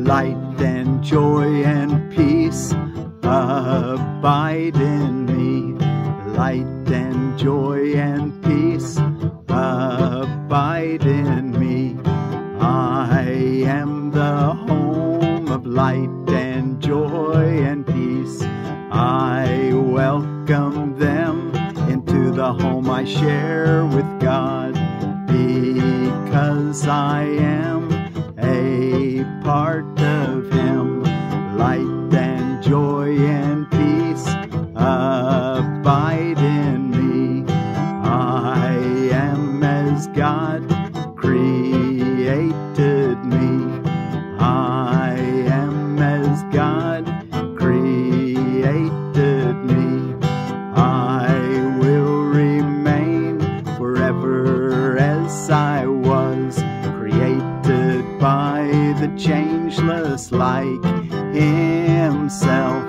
light and joy and peace abide in me. Light and joy and peace abide in me. I am the home of light and joy and peace. I welcome them into the home I share with God, because I am a part of Him. Light and joy and peace abide in me. I am as God created me. I am as God created me. I will remain forever as I was, created by the changeless like Himself.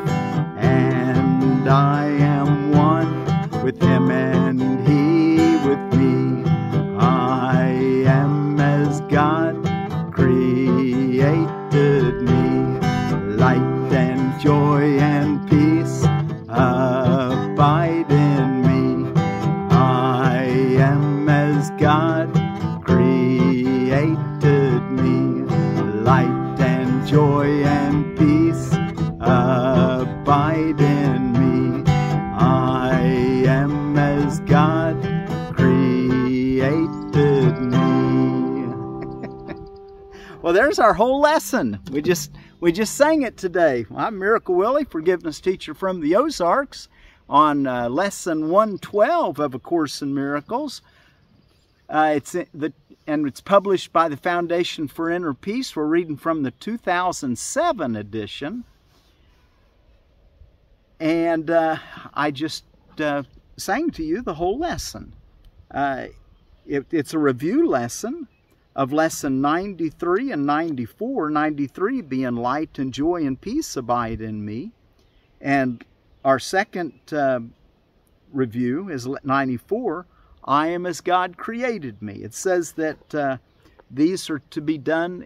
And I am one with Him and He with me. I am as God created me. Light and joy and peace abide in me. I am as God created me. Light and joy and peace abide in me. I am as God created me. Well, there's our whole lesson. We just sang it today. I'm Miracle Willie, forgiveness teacher from the Ozarks, on lesson 112 of A Course in Miracles. It's published by the Foundation for Inner Peace. We're reading from the 2007 edition. And I just sang to you the whole lesson. It's a review lesson of lesson 93 and 94. 93 being light and joy and peace abide in me. And our second review is 94. I am as God created me. It says that these are to be done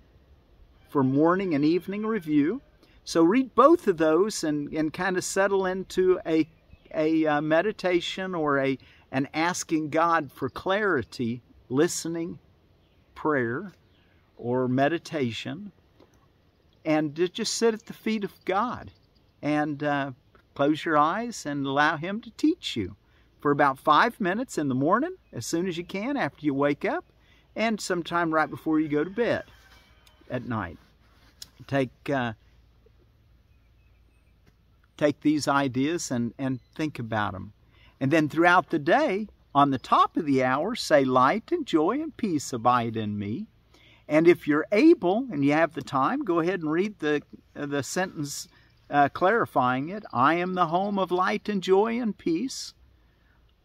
for morning and evening review. So read both of those and kind of settle into a meditation or an asking God for clarity, listening, prayer, or meditation, and just sit at the feet of God and close your eyes and allow Him to teach you for about 5 minutes in the morning, as soon as you can after you wake up, and sometime right before you go to bed at night. Take these ideas and think about them. And then throughout the day, on the top of the hour, say, light and joy and peace abide in me. And if you're able and you have the time, go ahead and read the sentence clarifying it. I am the home of light and joy and peace.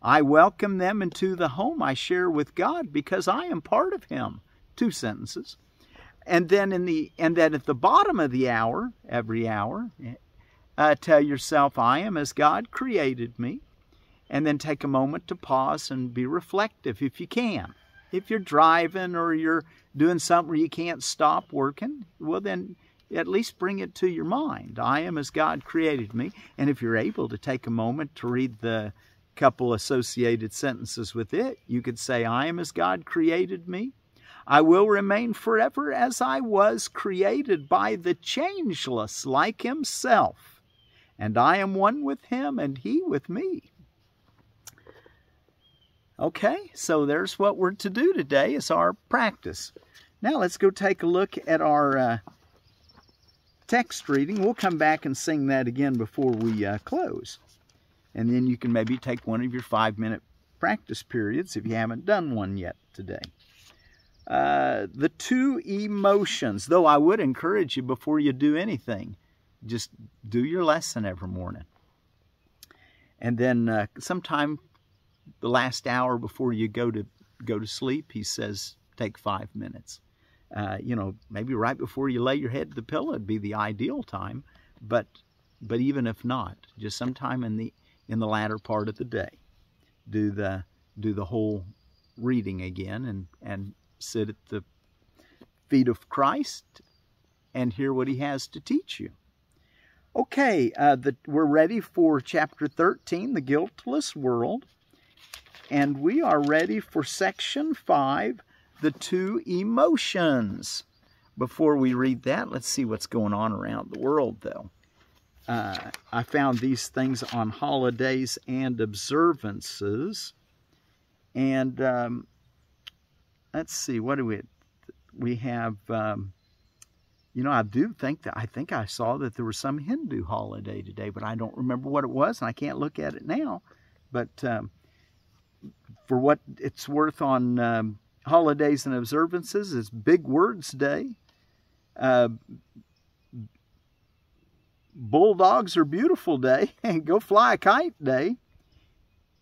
I welcome them into the home I share with God, because I am part of Him. 2 sentences. And then at the bottom of the hour, every hour, tell yourself, I am as God created me. And then take a moment to pause and be reflective if you can. If you're driving or you're doing something where you can't stop working, well then at least bring it to your mind. I am as God created me. And if you're able to take a moment to read the couple associated sentences with it, you could say, I am as God created me. I will remain forever as I was created by the changeless like Himself. And I am one with Him and He with me. Okay, so there's what we're to do today is our practice. Now let's go take a look at our text reading. We'll come back and sing that again before we close. And then you can maybe take one of your 5-minute practice periods if you haven't done one yet today. The 2 emotions, though I would encourage you before you do anything, just do your lesson every morning. And then sometime the last hour before you go to sleep, he says, take 5 minutes. Maybe right before you lay your head to the pillow would be the ideal time, but even if not, just sometime in the latter part of the day, do the whole reading again and sit at the feet of Christ and hear what he has to teach you. Okay, we're ready for chapter 13, The Guiltless World. And we are ready for section 5, The Two Emotions. Before we read that, let's see what's going on around the world, though. I found these things on holidays and observances. And let's see, what do we have? You know, I think I saw that there was some Hindu holiday today, but I don't remember what it was, and I can't look at it now. But for what it's worth, on holidays and observances, is Big Words Day, Bulldogs Are Beautiful Day, and Go Fly a Kite Day,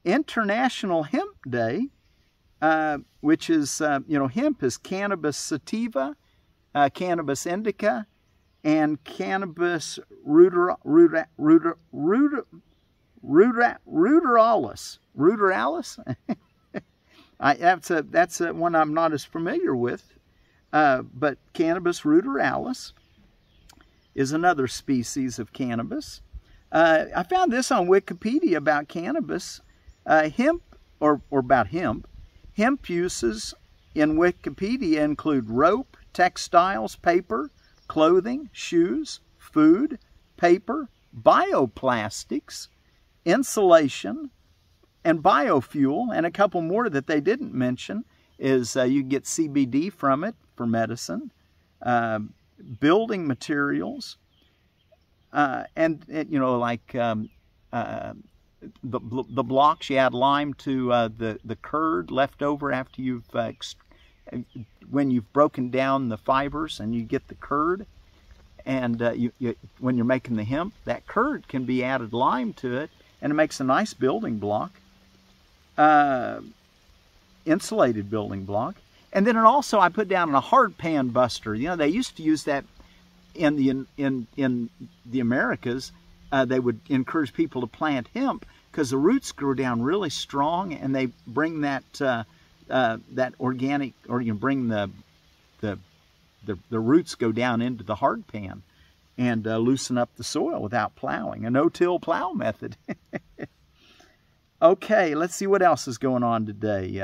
International Hemp Day, which is, hemp is Cannabis sativa, Cannabis indica, and Cannabis ruderalis. Ruderalis? That's one I'm not as familiar with, but Cannabis ruderalis is another species of cannabis. I found this on Wikipedia about cannabis. Hemp uses in Wikipedia include rope, textiles, paper, clothing, shoes, food, paper, bioplastics, insulation, and biofuel. And a couple more that they didn't mention is you get CBD from it for medicine, building materials, and like the blocks. You add lime to the curd left over after you've when you've broken down the fibers, and you get the curd. And when you're making the hemp, that curd can be added lime to it, and it makes a nice building block, insulated building block. And then I put down a hard pan buster. You know, they used to use that in the Americas. They would encourage people to plant hemp because the roots grow down really strong, and they bring that organic, or you bring the roots go down into the hard pan and loosen up the soil without plowing. A no-till plow method. Okay, let's see what else is going on today.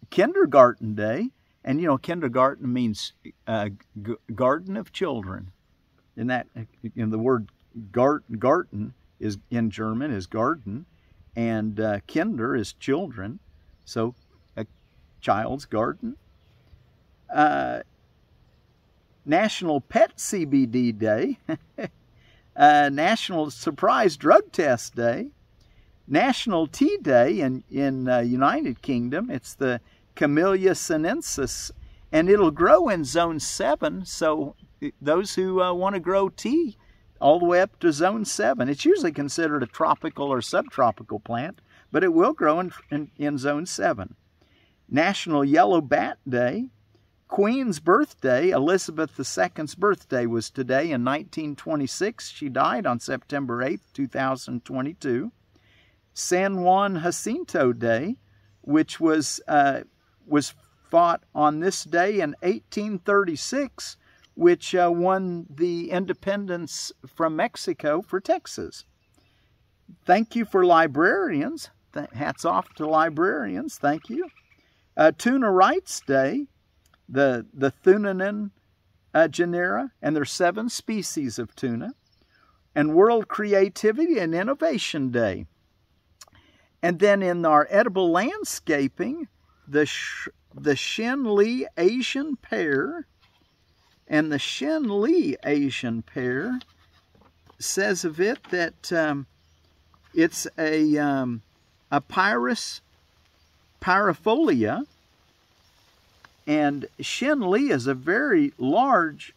Kindergarten Day. And, kindergarten means garden of children. And that, the word garten is in German is garden, and kinder is children. So, a child's garden. National Pet CBD Day, National Surprise Drug Test Day, National Tea Day in United Kingdom. It's the Camellia sinensis, and it'll grow in Zone 7, so those who want to grow tea all the way up to Zone 7. It's usually considered a tropical or subtropical plant, but it will grow in Zone 7. National Yellow Bat Day, Queen's birthday. Elizabeth II's birthday was today in 1926. She died on September 8th, 2022. San Juan Jacinto Day, which was fought on this day in 1836, which won the independence from Mexico for Texas. Thank you for librarians. Hats off to librarians. Thank you. Tuna Rights Day, the Thunanin genera, and there's 7 species of tuna. And World Creativity and Innovation Day. And then in our edible landscaping, the Shin Asian pear. And the Shin Asian pear says of it that it's a Pyrus pyrifolia. And Shin is a very large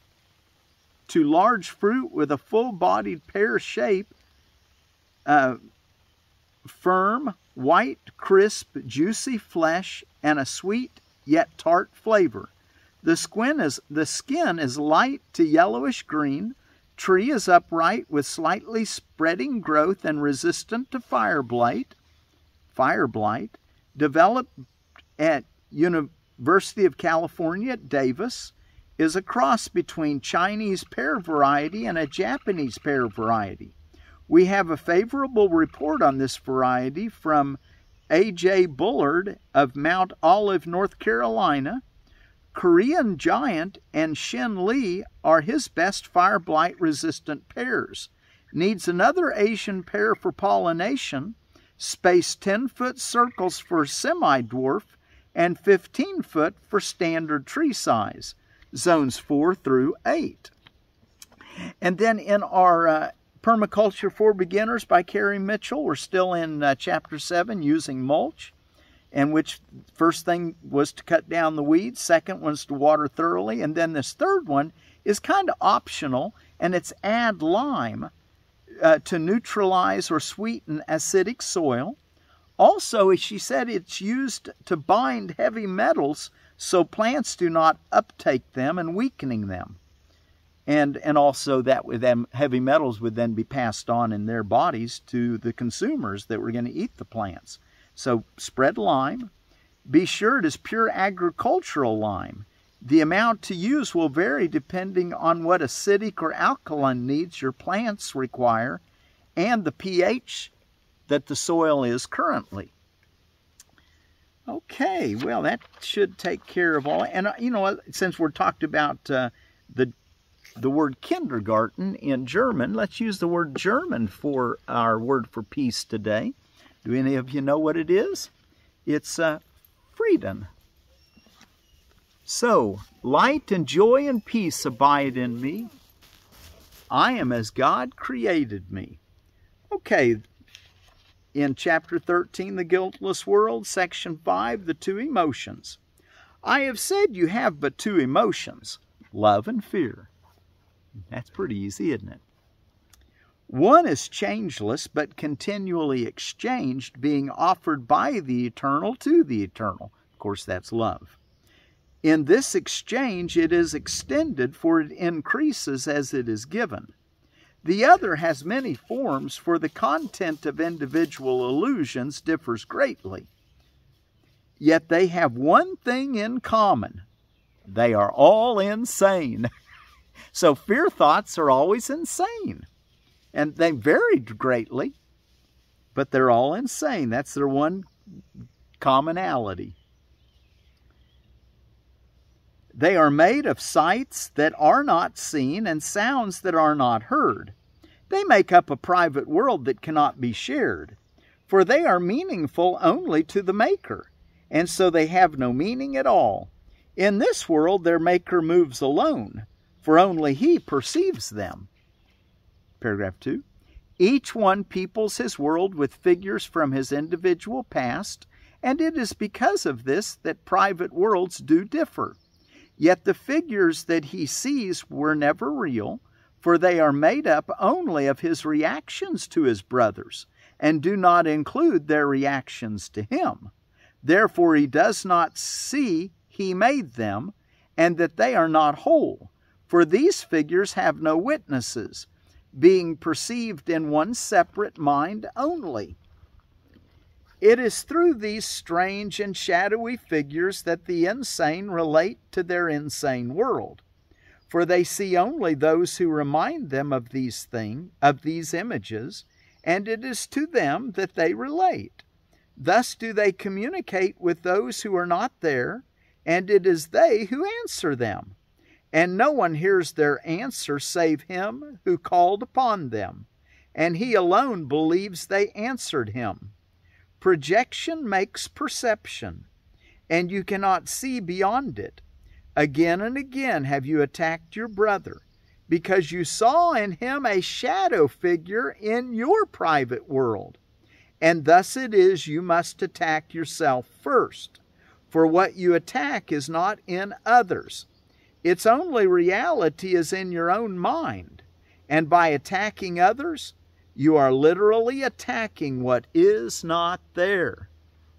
fruit with a full-bodied pear shape, firm, white, crisp, juicy flesh, and a sweet yet tart flavor. The skin is light to yellowish green. Tree is upright with slightly spreading growth and resistant to fire blight. Developed at University of California at Davis. is a cross between Chinese pear variety and a Japanese pear variety. We have a favorable report on this variety from A.J. Bullard of Mount Olive, North Carolina. Korean Giant and Shin are his best fire blight resistant pears. Needs another Asian pear for pollination, spaced 10-foot circles for semi-dwarf and 15-foot for standard tree size, zones 4 through 8. And then in our Permaculture for Beginners by Carrie Mitchell, we're still in Chapter 7, using mulch, and which first thing was to cut down the weeds, second was to water thoroughly, and then this third one is kind of optional, and it's add lime to neutralize or sweeten acidic soil. Also, as she said, it's used to bind heavy metals so plants do not uptake them and weakening them. And also that with them heavy metals would then be passed on in their bodies to the consumers that were going to eat the plants. So spread lime. Be sure it is pure agricultural lime. The amount to use will vary depending on what acidic or alkaline needs your plants require and the pH that the soil is currently. Okay, well, that should take care of all. And you know, since we're talked about the word kindergarten in German, let's use the word German for our word for peace today. Do any of you know what it is? It's Freiden. So, light and joy and peace abide in me. I am as God created me. Okay, in Chapter 13, The Guiltless World, Section 5, the two emotions. I have said you have but two emotions, love and fear. That's pretty easy, isn't it? One is changeless, but continually exchanged, being offered by the eternal to the eternal. Of course, that's love. In this exchange, it is extended, for it increases as it is given. The other has many forms, for the content of individual illusions differs greatly. Yet they have one thing in common. They are all insane. So fear thoughts are always insane. And they vary greatly, but they're all insane. That's their one commonality. They are made of sights that are not seen and sounds that are not heard. They make up a private world that cannot be shared, for they are meaningful only to the Maker, and so they have no meaning at all. In this world their Maker moves alone, for only He perceives them. Paragraph 2. Each one peoples his world with figures from his individual past, and it is because of this that private worlds do differ. Yet the figures that he sees were never real, for they are made up only of his reactions to his brothers, and do not include their reactions to him. Therefore he does not see he made them, and that they are not whole, for these figures have no witnesses, being perceived in one separate mind only. It is through these strange and shadowy figures that the insane relate to their insane world, for they see only those who remind them of these images, and it is to them that they relate. Thus do they communicate with those who are not there, and it is they who answer them. And no one hears their answer save him who called upon them, and he alone believes they answered him. Projection makes perception, and you cannot see beyond it. Again and again have you attacked your brother, because you saw in him a shadow figure in your private world. And thus it is you must attack yourself first, for what you attack is not in others. Its only reality is in your own mind, and by attacking others, you are literally attacking what is not there.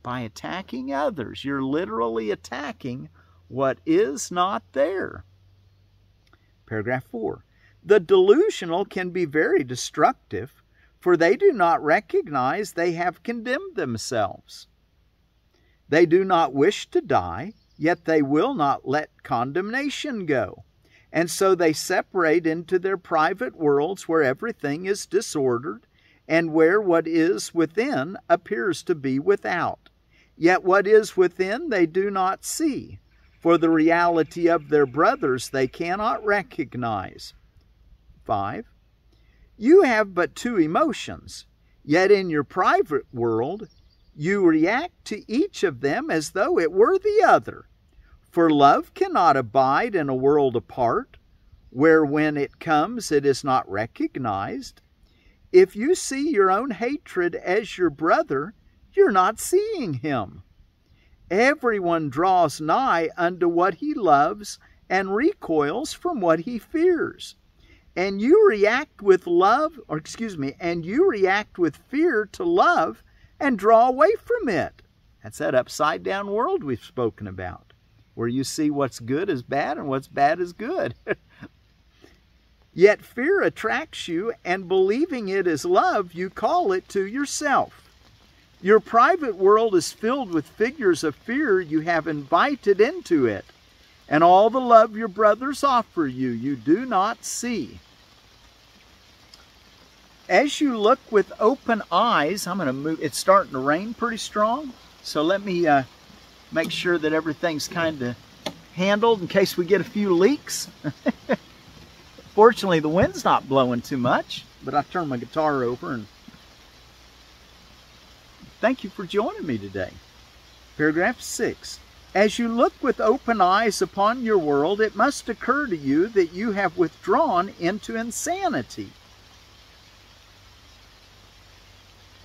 By attacking others, you're literally attacking what is not there. Paragraph 4. The delusional can be very destructive, for they do not recognize they have condemned themselves. They do not wish to die, yet they will not let condemnation go. And so they separate into their private worlds where everything is disordered, and where what is within appears to be without. Yet what is within they do not see, for the reality of their brothers they cannot recognize. 5. You have but two emotions, yet in your private world you react to each of them as though it were the other. For love cannot abide in a world apart, where when it comes it is not recognized. If you see your own hatred as your brother, you're not seeing him. Everyone draws nigh unto what he loves and recoils from what he fears. And you react with fear to love and draw away from it. That's that upside down world we've spoken about, where you see what's good as bad and what's bad as good. Yet fear attracts you, and believing it is love, you call it to yourself. Your private world is filled with figures of fear you have invited into it, and all the love your brothers offer you, you do not see. As you look with open eyes, I'm going to move. It's starting to rain pretty strong, so let me make sure that everything's kind of handled in case we get a few leaks. Fortunately, the wind's not blowing too much, but I turned my guitar over, and thank you for joining me today. Paragraph 6. As you look with open eyes upon your world, it must occur to you that you have withdrawn into insanity.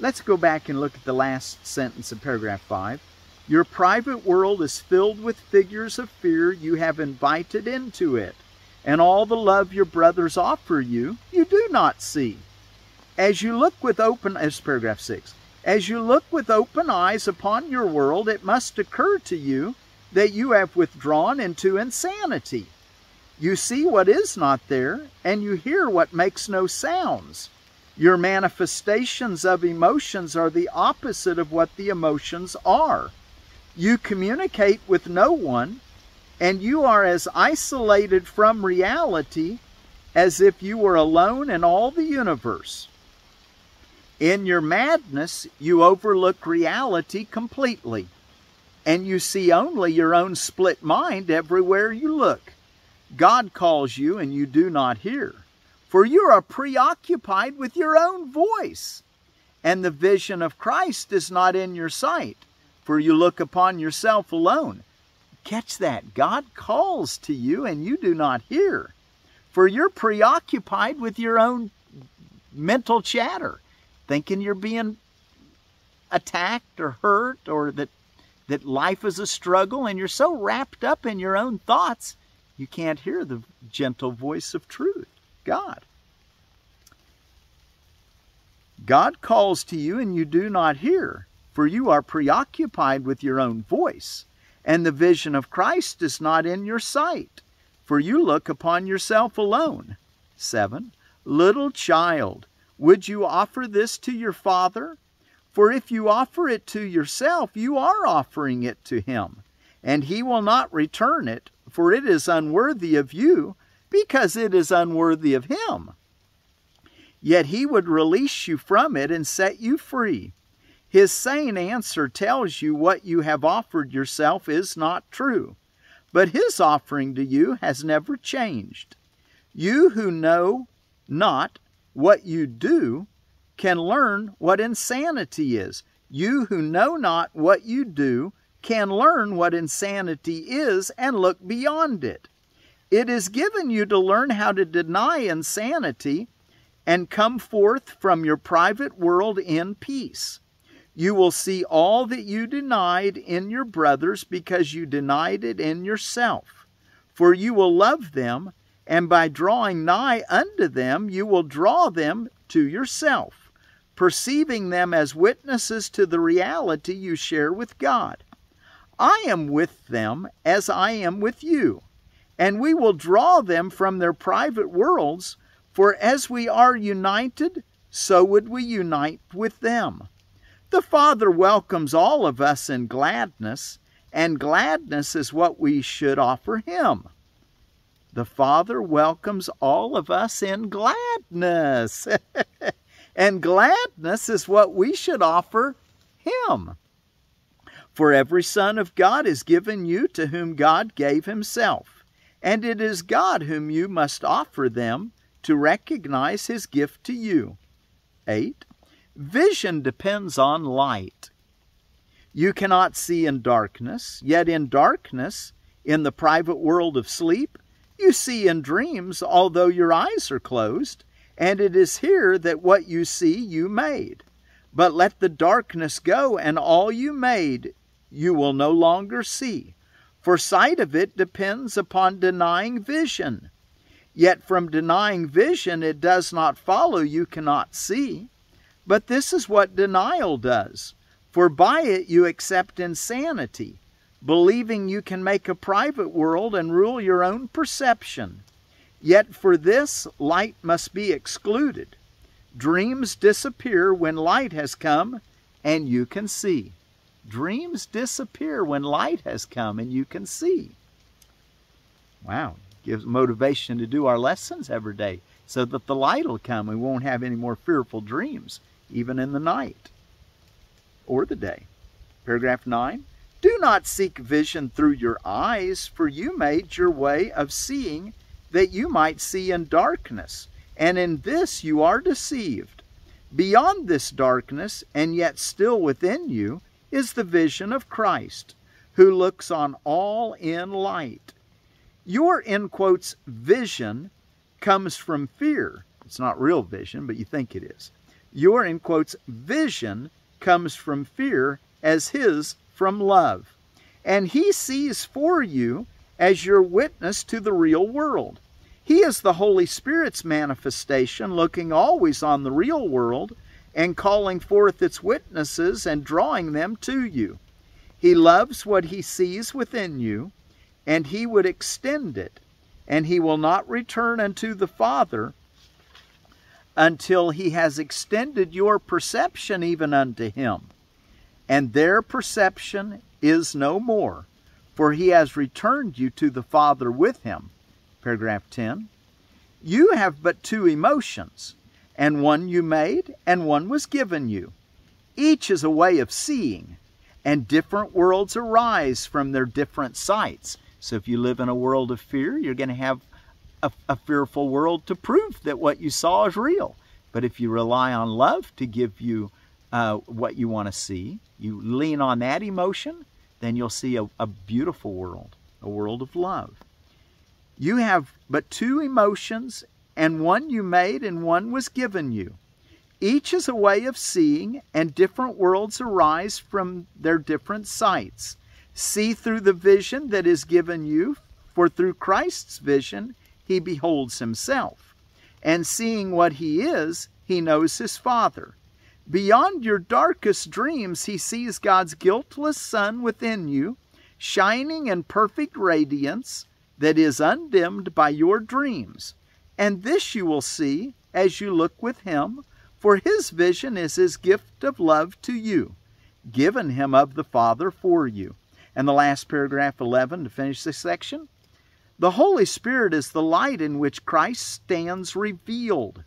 Let's go back and look at the last sentence of paragraph 5. Your private world is filled with figures of fear you have invited into it, and all the love your brothers offer you, you do not see. As you look with paragraph 6. As you look with open eyes upon your world, it must occur to you that you have withdrawn into insanity. You see what is not there, and you hear what makes no sounds. Your manifestations of emotions are the opposite of what the emotions are. You communicate with no one, and you are as isolated from reality as if you were alone in all the universe. In your madness, you overlook reality completely, and you see only your own split mind everywhere you look. God calls you, and you do not hear, for you are preoccupied with your own voice, and the vision of Christ is not in your sight, for you look upon yourself alone. Catch that. God calls to you, and you do not hear, for you're preoccupied with your own mental chatter, thinking you're being attacked or hurt, or that life is a struggle, and you're so wrapped up in your own thoughts, you can't hear the gentle voice of truth, God. God calls to you, and you do not hear, for you are preoccupied with your own voice, and the vision of Christ is not in your sight, for you look upon yourself alone. 7. Little child, would you offer this to your Father? For if you offer it to yourself, you are offering it to Him, and He will not return it, for it is unworthy of you, because it is unworthy of Him. Yet He would release you from it and set you free. His sane answer tells you what you have offered yourself is not true, but His offering to you has never changed. You who know not what you do can learn what insanity is. You who know not what you do can learn what insanity is and look beyond it. It is given you to learn how to deny insanity and come forth from your private world in peace. You will see all that you denied in your brothers because you denied it in yourself. For you will love them, and by drawing nigh unto them, you will draw them to yourself, perceiving them as witnesses to the reality you share with God. I am with them as I am with you, and we will draw them from their private worlds, for as we are united, so would we unite with them. The Father welcomes all of us in gladness, and gladness is what we should offer Him. The Father welcomes all of us in gladness. And gladness is what we should offer Him. For every son of God is given you to whom God gave Himself, and it is God whom you must offer them to recognize His gift to you. 8. Vision depends on light. You cannot see in darkness, yet in darkness, in the private world of sleep, you see in dreams, although your eyes are closed, and it is here that what you see you made. But let the darkness go, and all you made you will no longer see. For sight of it depends upon denying vision. Yet from denying vision it does not follow you cannot see. But this is what denial does. For by it you accept insanity, believing you can make a private world and rule your own perception. Yet for this light must be excluded. Dreams disappear when light has come and you can see. Dreams disappear when light has come and you can see. Wow, gives motivation to do our lessons every day so that the light will come and we won't have any more fearful dreams, even in the night or the day. Paragraph 9. Do not seek vision through your eyes, for you made your way of seeing that you might see in darkness, and in this you are deceived. Beyond this darkness, and yet still within you, is the vision of Christ, who looks on all in light. Your, in quotes, vision comes from fear. It's not real vision, but you think it is. Your, in quotes, vision comes from fear, as his from love. And he sees for you as your witness to the real world. He is the Holy Spirit's manifestation, looking always on the real world and calling forth its witnesses and drawing them to you. He loves what he sees within you, and he would extend it, and he will not return unto the Father until he has extended your perception even unto him. And their perception is no more, for he has returned you to the Father with him. Paragraph 10. You have but two emotions, and one you made, and one was given you. Each is a way of seeing, and different worlds arise from their different sights. So if you live in a world of fear, you're going to have a fearful world to prove that what you saw is real. But if you rely on love to give you what you want to see, you lean on that emotion, then you'll see a beautiful world, a world of love. You have but two emotions, and one you made and one was given you. Each is a way of seeing, and different worlds arise from their different sights. See through the vision that is given you, for through Christ's vision he beholds himself. And seeing what he is, he knows his Father. Beyond your darkest dreams, he sees God's guiltless Son within you, shining in perfect radiance that is undimmed by your dreams. And this you will see as you look with him, for his vision is his gift of love to you, given him of the Father for you. And the last paragraph, 11, to finish this section. The Holy Spirit is the light in which Christ stands revealed,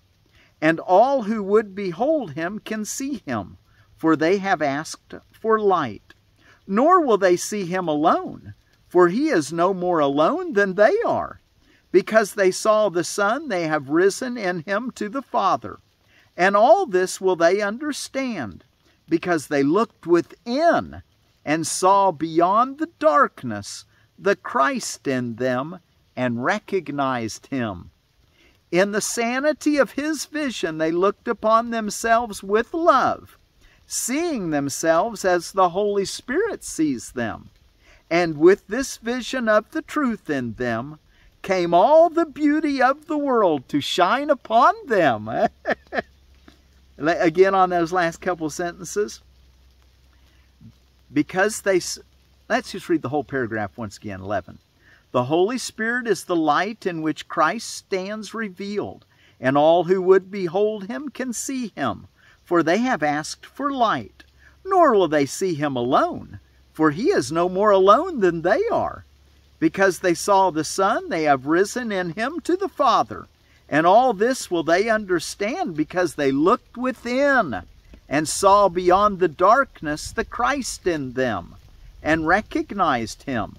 and all who would behold him can see him, for they have asked for light. Nor will they see him alone, for he is no more alone than they are. Because they saw the Son, they have risen in him to the Father. And all this will they understand, because they looked within and saw beyond the darkness the Christ in them and recognized him. In the sanity of his vision, they looked upon themselves with love, seeing themselves as the Holy Spirit sees them. And with this vision of the truth in them, came all the beauty of the world to shine upon them. Again on those last couple sentences. Because they... Let's just read the whole paragraph once again, 11. The Holy Spirit is the light in which Christ stands revealed, and all who would behold him can see him, for they have asked for light. Nor will they see him alone, for he is no more alone than they are. Because they saw the Son, they have risen in him to the Father. And all this will they understand because they looked within and saw beyond the darkness the Christ in them and recognized him.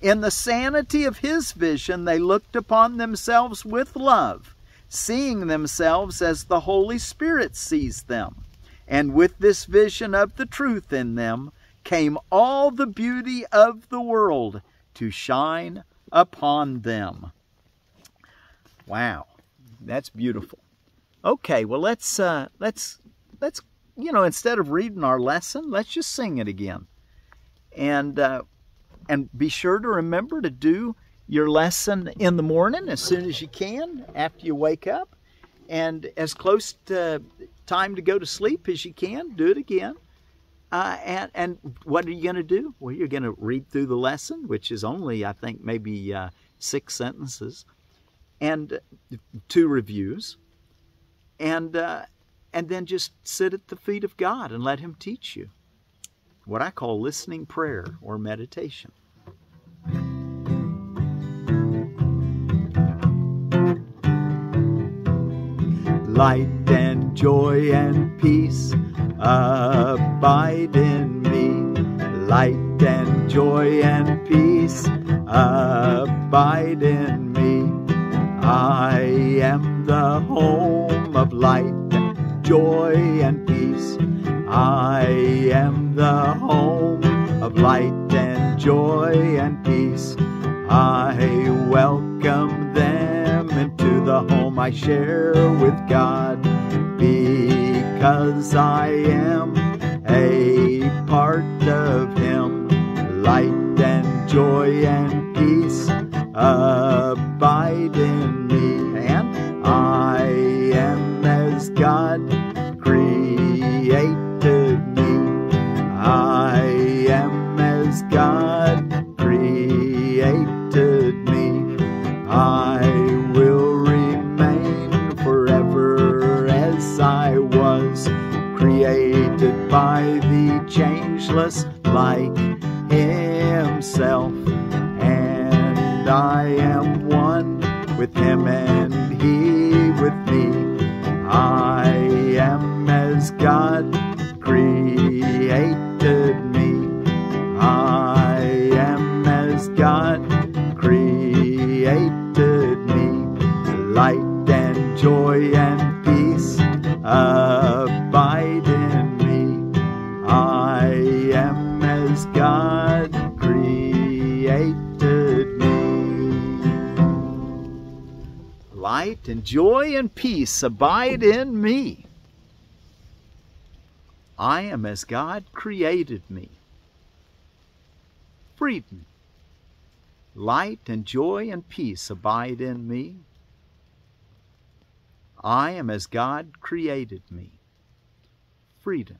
In the sanity of his vision, they looked upon themselves with love, seeing themselves as the Holy Spirit sees them. And with this vision of the truth in them came all the beauty of the world to shine upon them. Wow, that's beautiful. Okay, well let's instead of reading our lesson, let's just sing it again. And be sure to remember to do your lesson in the morning as soon as you can after you wake up, and as close to time to go to sleep as you can, do it again. And what are you going to do? Well, you're going to read through the lesson, which is only, I think, maybe 6 sentences, and 2 reviews, and then just sit at the feet of God and let him teach you. What I call listening prayer or meditation. Light and joy and peace abide in me. Light and joy and peace abide in me. I am the home of light, joy and peace. I am the home of light and joy and peace. I welcome them into the home I share with God, because I am a part of him. Light and joy and peace abide in me, and I am as God created me. I am as God created me. I will remain forever as I was created by the changeless like himself, and I am one with him and he with me. I am as God created me. I am as God created me. Light and joy and peace abide in me. I am as God created me. Light and joy and peace abide in me. I am as God created me. Freiden. Light and joy and peace abide in me. I am as God created me. Freiden.